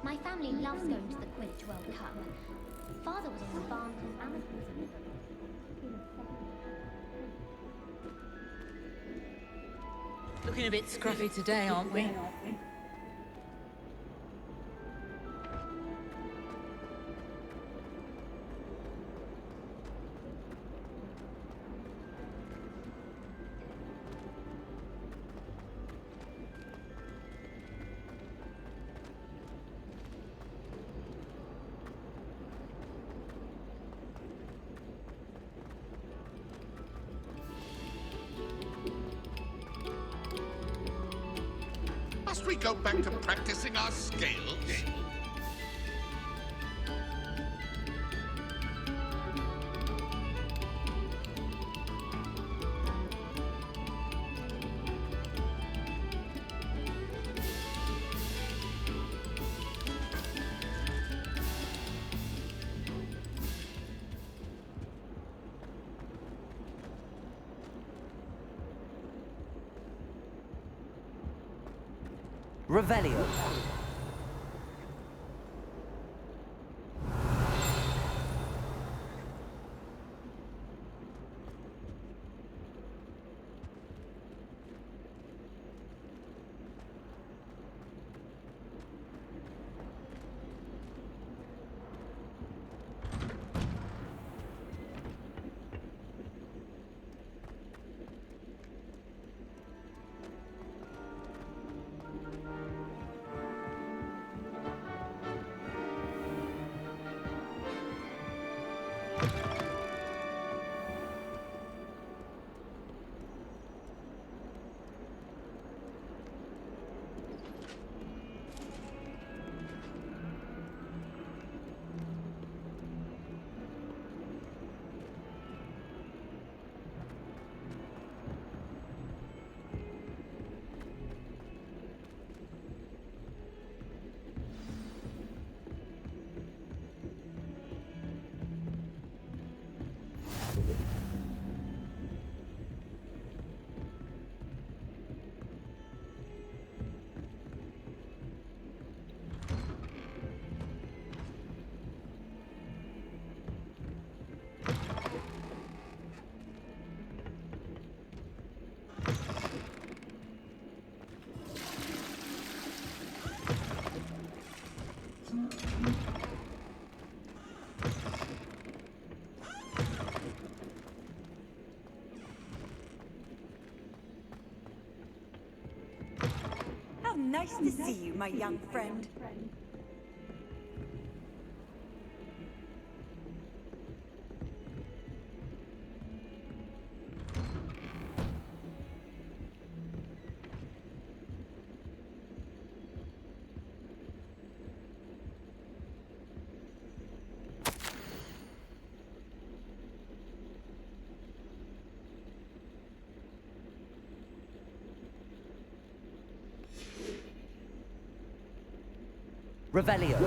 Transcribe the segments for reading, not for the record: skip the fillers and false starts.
My family loves going to the Quidditch World Cup. Father was on the Barnton Amateurs. Looking a bit scruffy today, aren't we? Must we go back to practicing our scales? Revelio. How nice to see you, my young friend. Revelio.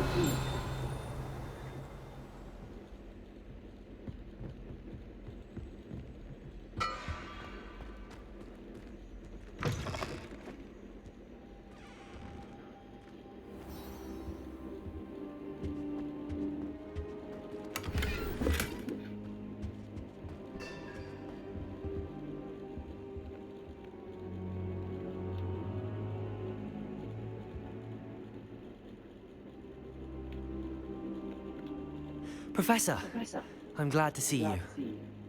Professor, I'm glad to see you.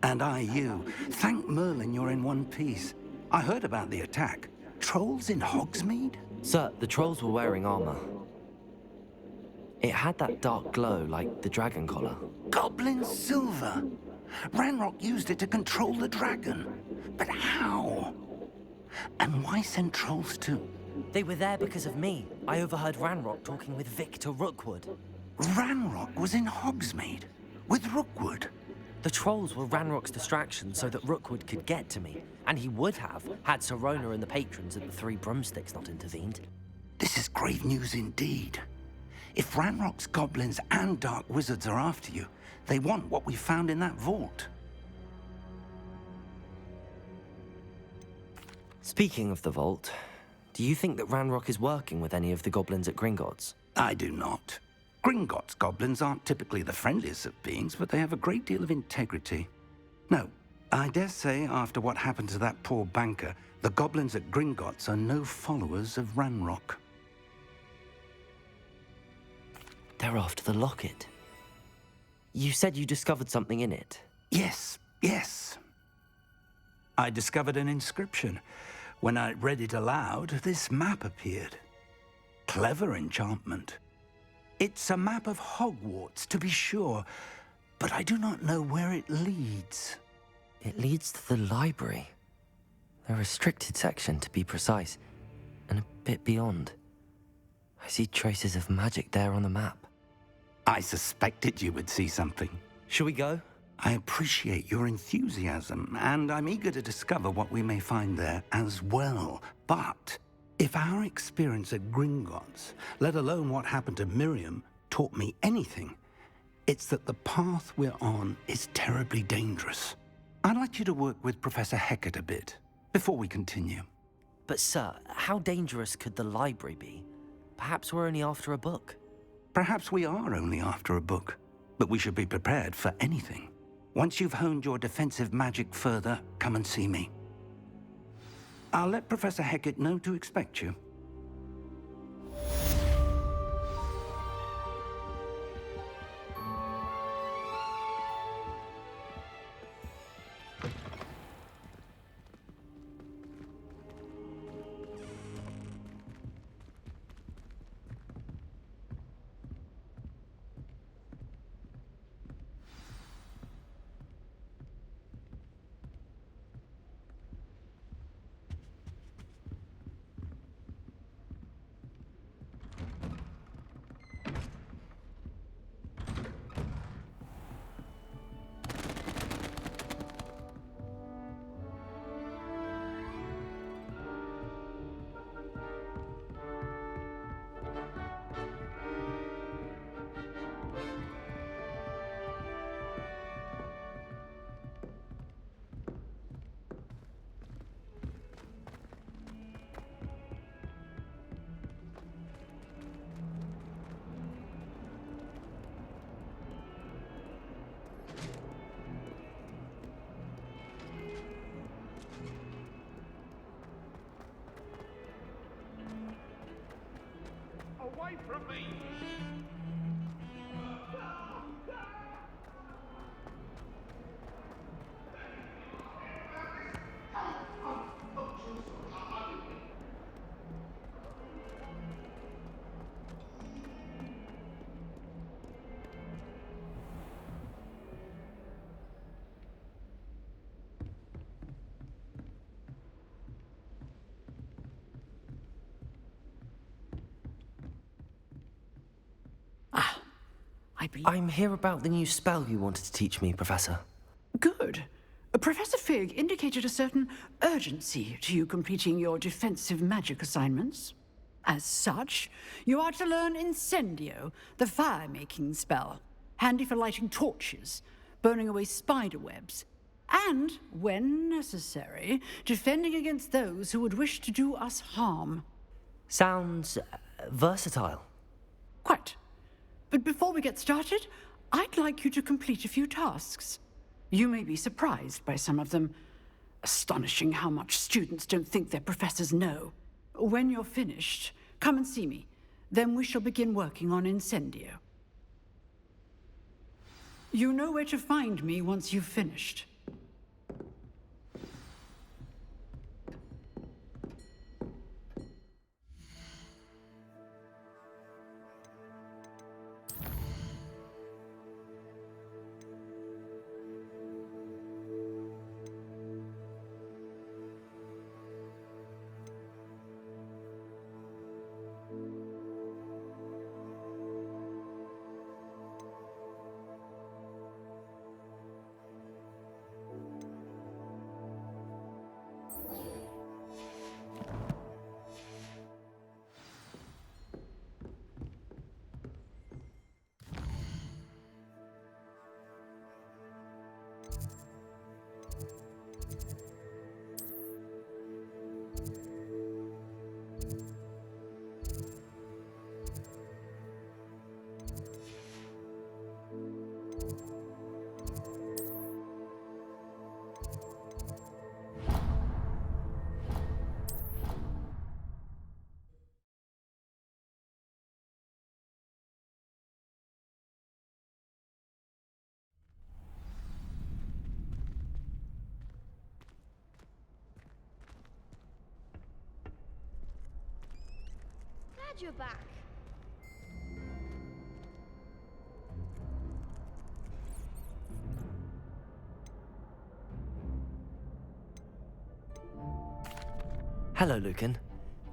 And I you. Thank Merlin you're in one piece. I heard about the attack. Trolls in Hogsmeade? Sir, the trolls were wearing armor. It had that dark glow like the dragon collar. Goblin silver! Ranrock used it to control the dragon. But how? And why send trolls too? They were there because of me. I overheard Ranrock talking with Victor Rookwood. Ranrock was in Hogsmeade with Rookwood. The trolls were Ranrock's distraction so that Rookwood could get to me. And he would have, had Sirona and the patrons at the Three Broomsticks not intervened. This is grave news indeed. If Ranrock's goblins and dark wizards are after you, they want what we found in that vault. Speaking of the vault, Do you think that Ranrock is working with any of the goblins at Gringotts? I do not. Gringotts goblins aren't typically the friendliest of beings, but they have a great deal of integrity. No, I dare say after what happened to that poor banker, the goblins at Gringotts are no followers of Ranrock. They're after the locket. You said you discovered something in it. Yes, yes. I discovered an inscription. When I read it aloud, this map appeared. Clever enchantment. It's a map of Hogwarts, to be sure, but I do not know where it leads. It leads to the library. The restricted section, to be precise, and a bit beyond. I see traces of magic there on the map. I suspected you would see something. Shall we go? I appreciate your enthusiasm, and I'm eager to discover what we may find there as well. But if our experience at Gringotts, let alone what happened to Miriam, taught me anything, it's that the path we're on is terribly dangerous. I'd like you to work with Professor Hecat a bit before we continue. But sir, how dangerous could the library be? Perhaps we're only after a book. Perhaps we are only after a book, but we should be prepared for anything. Once you've honed your defensive magic further, come and see me. I'll let Professor Hecat know to expect you. Away from me! I'm here about the new spell you wanted to teach me, Professor. Good. Professor Fig indicated a certain urgency to you completing your defensive magic assignments. As such, you are to learn Incendio, the fire-making spell, handy for lighting torches, burning away spider webs, and, when necessary, defending against those who would wish to do us harm. Sounds versatile. Quite. But before we get started, I'd like you to complete a few tasks. You may be surprised by some of them. Astonishing how much students don't think their professors know. When you're finished, come and see me. Then we shall begin working on Incendio. You know where to find me once you've finished. Glad you're back. Hello, Lucan.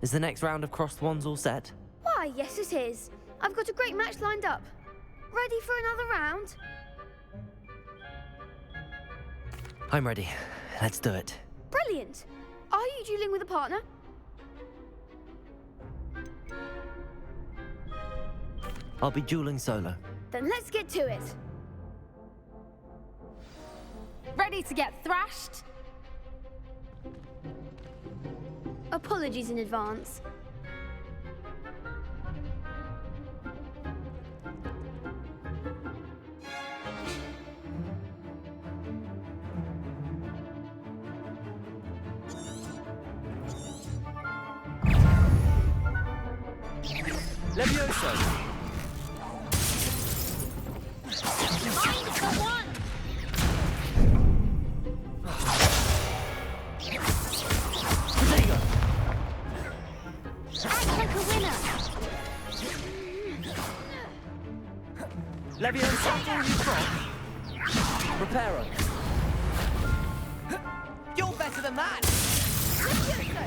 Is the next round of Crossed Wands all set? Why, yes it is. I've got a great match lined up. Ready for another round? I'm ready. Let's do it. Brilliant. Are you dueling with a partner? I'll be dueling solo. Then let's get to it. Ready to get thrashed? Apologies in advance. Levioso! Mind the one! Protego! Act like a winner! Levioso! That's all you've got? Reparo! You're better than that! Levioso!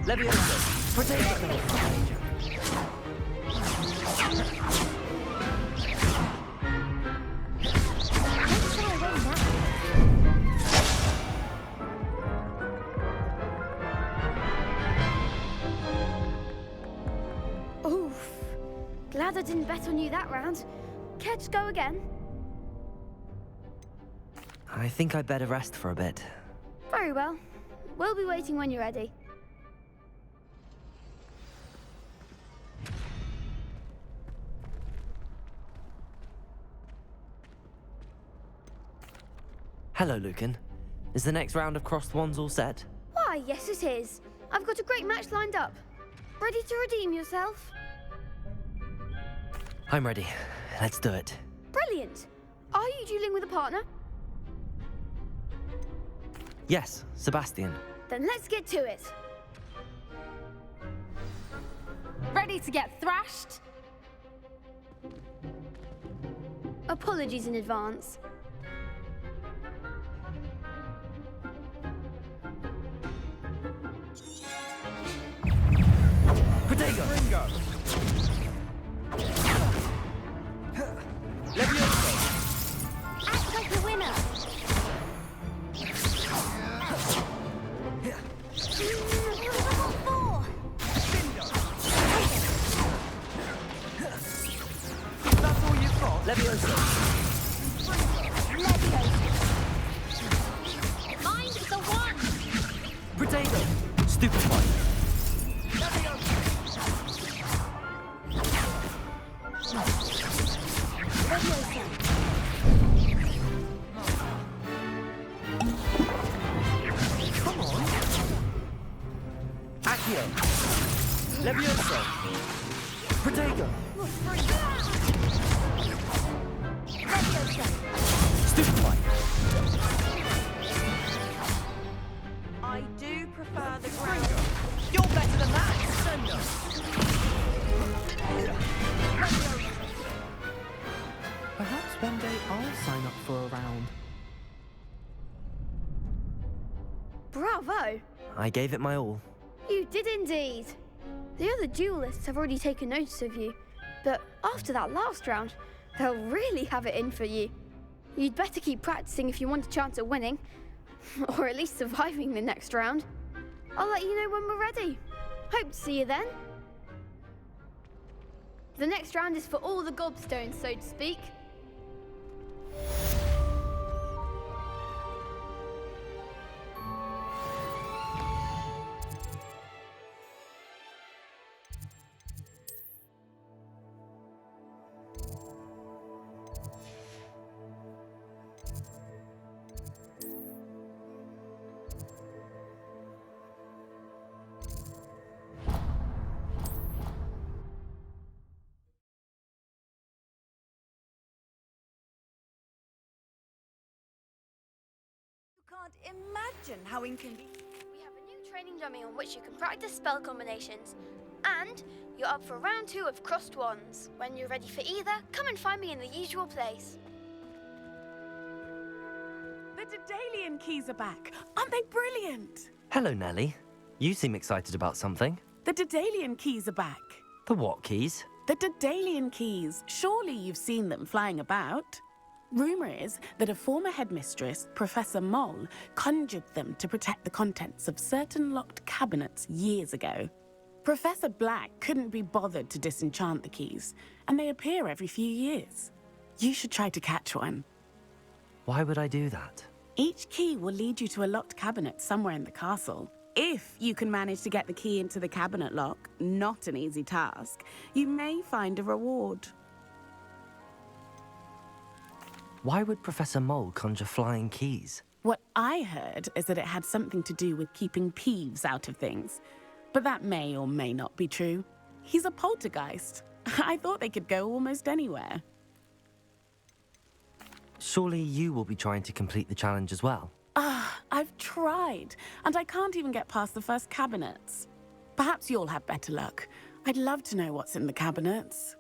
Levioso! Protego! Oof. Glad I didn't bet on you that round. Care to go again? I think I'd better rest for a bit. Very well. We'll be waiting when you're ready. Hello, Lucan. Is the next round of Crossed Wands all set? Why, yes it is. I've got a great match lined up. Ready to redeem yourself? I'm ready. Let's do it. Brilliant. Are you dueling with a partner? Yes, Sebastian. Then let's get to it. Ready to get thrashed? Apologies in advance. Protego! Ringo! Levioso! Act like a winner. Level 4. That's all you've got? Levioso! Levioso. Mind the one. Protego! Stupefy! Levioso. Come on! Accio! Levioso! Protego! Levioso. Stupefy! I do prefer the ground. You're better than that! Perhaps one day I'll sign up for a round. Bravo. I gave it my all. You did indeed. The other duelists have already taken notice of you, but after that last round, they'll really have it in for you. You'd better keep practicing if you want a chance at winning, or at least surviving the next round. I'll let you know when we're ready. Hope to see you then. The next round is for all the gobstones, so to speak. can't imagine how inconvenient. We have a new training dummy on which you can practice spell combinations. And you're up for round 2 of Crossed Wands. When you're ready for either, come and find me in the usual place. The Daedalian keys are back. Aren't they brilliant? Hello, Nellie. You seem excited about something. The Daedalian keys are back. The what keys? The Daedalian keys. Surely you've seen them flying about. Rumour is that a former headmistress, Professor Moll, conjured them to protect the contents of certain locked cabinets years ago. Professor Black couldn't be bothered to disenchant the keys, and they appear every few years. You should try to catch one. Why would I do that? Each key will lead you to a locked cabinet somewhere in the castle. If you can manage to get the key into the cabinet lock, not an easy task, you may find a reward. Why would Professor Mole conjure flying keys? What I heard is that it had something to do with keeping Peeves out of things. But that may or may not be true. He's a poltergeist. I thought they could go almost anywhere. Surely you will be trying to complete the challenge as well. I've tried, and I can't even get past the first cabinets. Perhaps you'll have better luck. I'd love to know what's in the cabinets.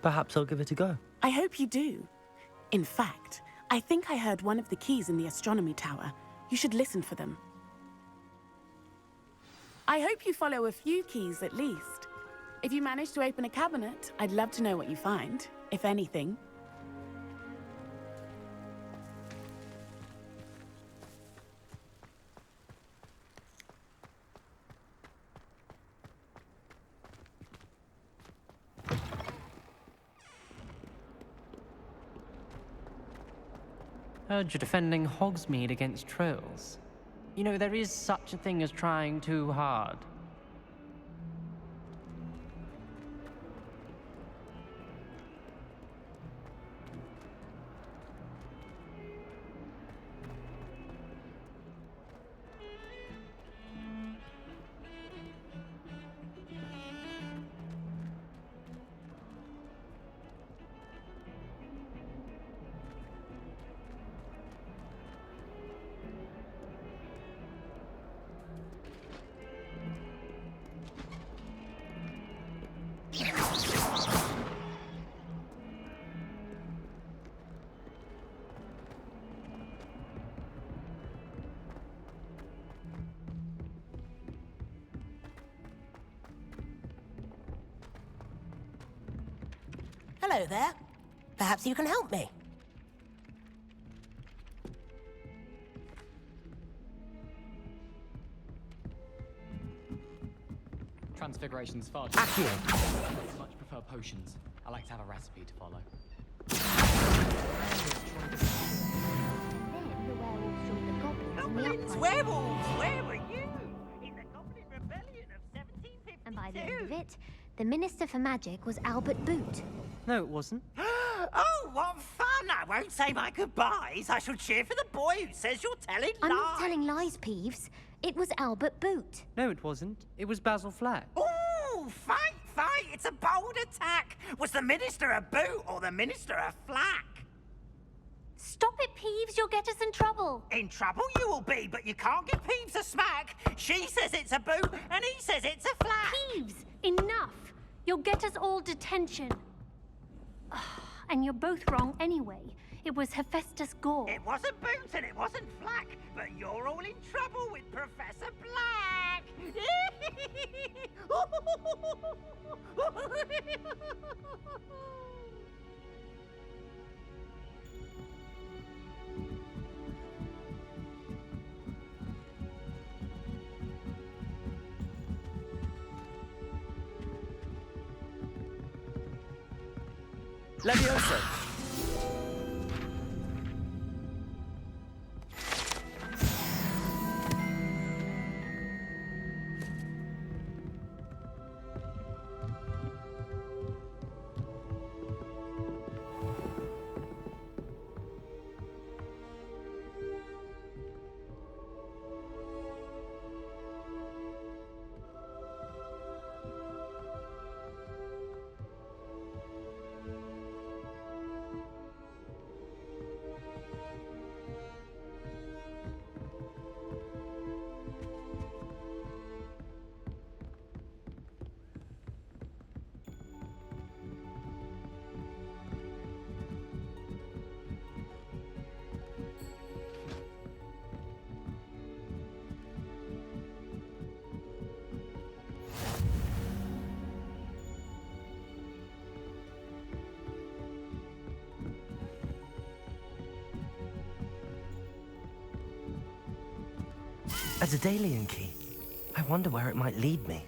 Perhaps I'll give it a go. I hope you do. In fact, I think I heard one of the keys in the astronomy tower. You should listen for them. I hope you follow a few keys at least. If you manage to open a cabinet, I'd love to know what you find, if anything. Heard you're defending Hogsmeade against trolls. You know, there is such a thing as trying too hard. Hello there. Perhaps you can help me. Transfiguration's far too Accio. I much prefer potions. I like to have a recipe to follow. Goblins, werewolves, where were you? In the Goblin Rebellion of 1752. And by the end of it, the Minister for Magic was Albert Boot. No, it wasn't. Oh, what fun! I won't say my goodbyes. I shall cheer for the boy who says you're telling lies. I'm not telling lies, Peeves. It was Albert Boot. No, it wasn't. It was Basil Flack. Ooh, fight! It's a bold attack. Was the Minister a boot or the Minister a flack? Stop it, Peeves. You'll get us in trouble. In trouble you will be, but you can't give Peeves a smack. She says it's a boot, and he says it's a flack. Peeves, enough. You'll get us all detention. And you're both wrong anyway. It was Hephaestus Gore. It wasn't boot and it wasn't flack, but you're all in trouble with Professor Black. Leviosa! A Daedalian key. I wonder where it might lead me.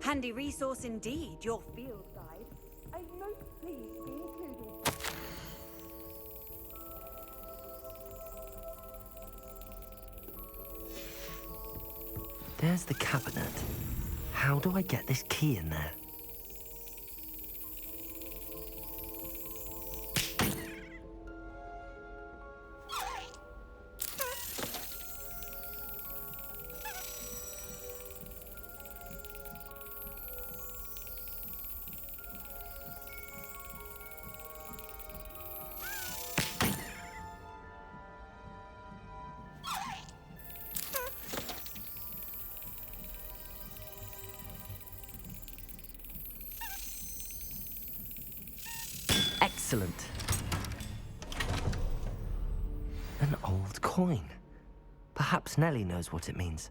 Handy resource indeed, your field guide. I'm most pleased to be included. There's the cabinet. How do I get this key in there? Excellent. An old coin. Perhaps Nellie knows what it means.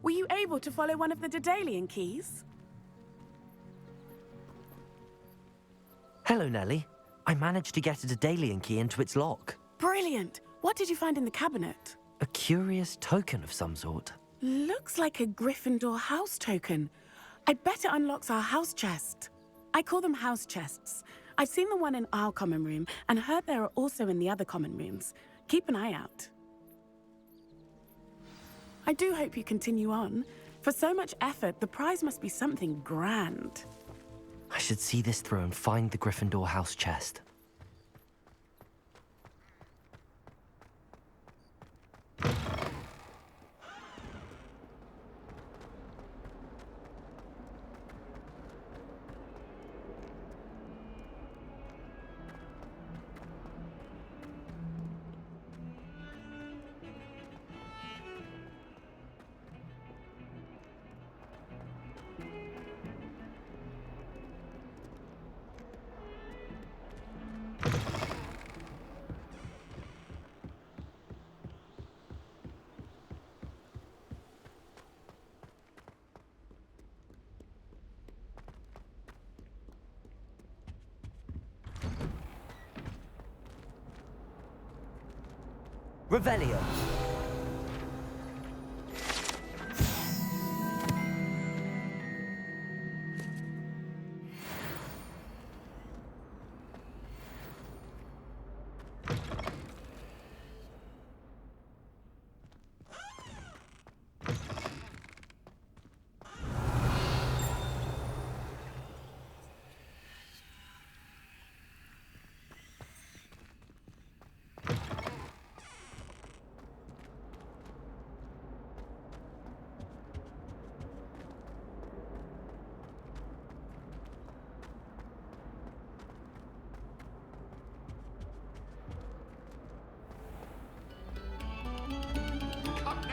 Were you able to follow one of the Daedalian keys? Hello, Nellie. I managed to get a Daedalian key into its lock. Brilliant! What did you find in the cabinet? A curious token of some sort. Looks like a Gryffindor house token. I bet it unlocks our house chest. I call them house chests. I've seen the one in our common room and heard there are also in the other common rooms. Keep an eye out. I do hope you continue on. For so much effort, the prize must be something grand. I should see this through and find the Gryffindor house chest. Revelio.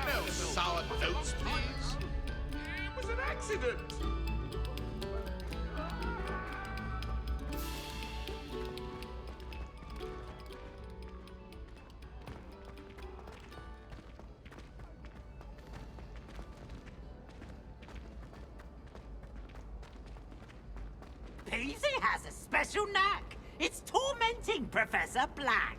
No sour goats, please. It was an accident. Peasy has a special knack. It's tormenting Professor Black.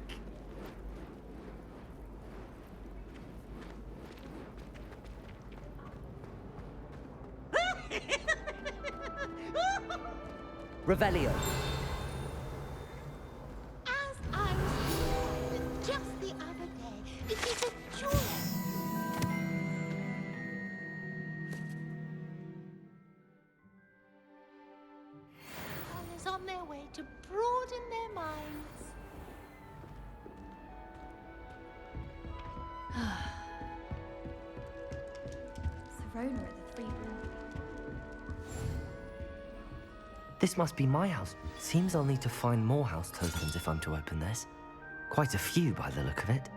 Revelio. As I was saying just the other day, it is a joy. a way to broaden their minds. Serona at the Three Ball. This must be my house. Seems I'll need to find more house tokens if I'm to open this. Quite a few by the look of it.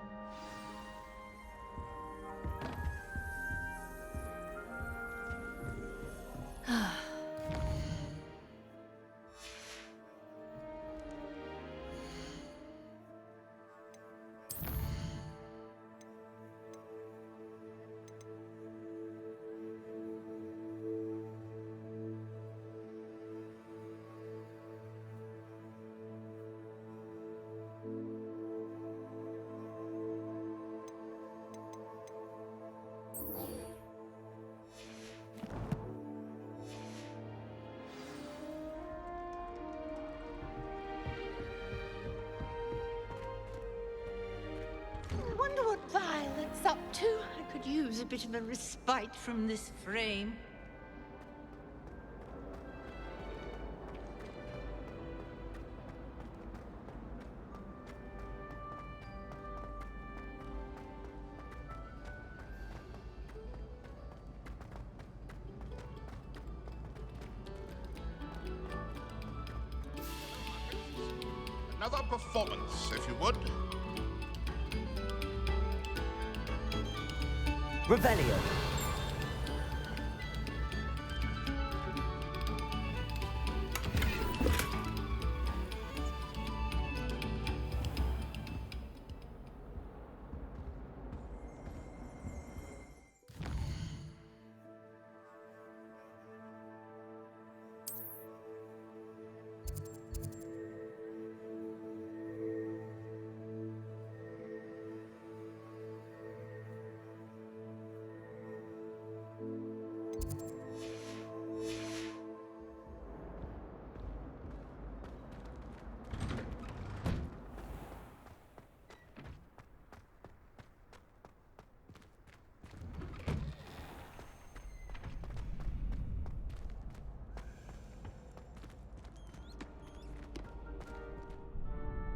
I wonder what Violet's up to. I could use a bit of a respite from this frame. Another performance, if you would. Revelio.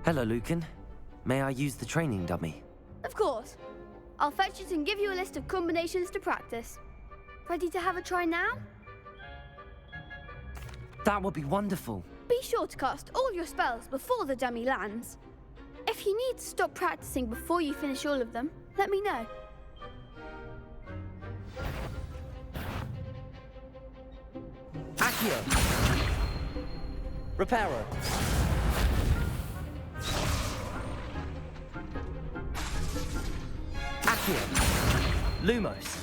Hello, Lucan. May I use the training dummy? Of course. I'll fetch it and give you a list of combinations to practice. Ready to have a try now? That would be wonderful. Be sure to cast all your spells before the dummy lands. If you need to stop practicing before you finish all of them, let me know. Accio. Reparo. Accio. Lumos.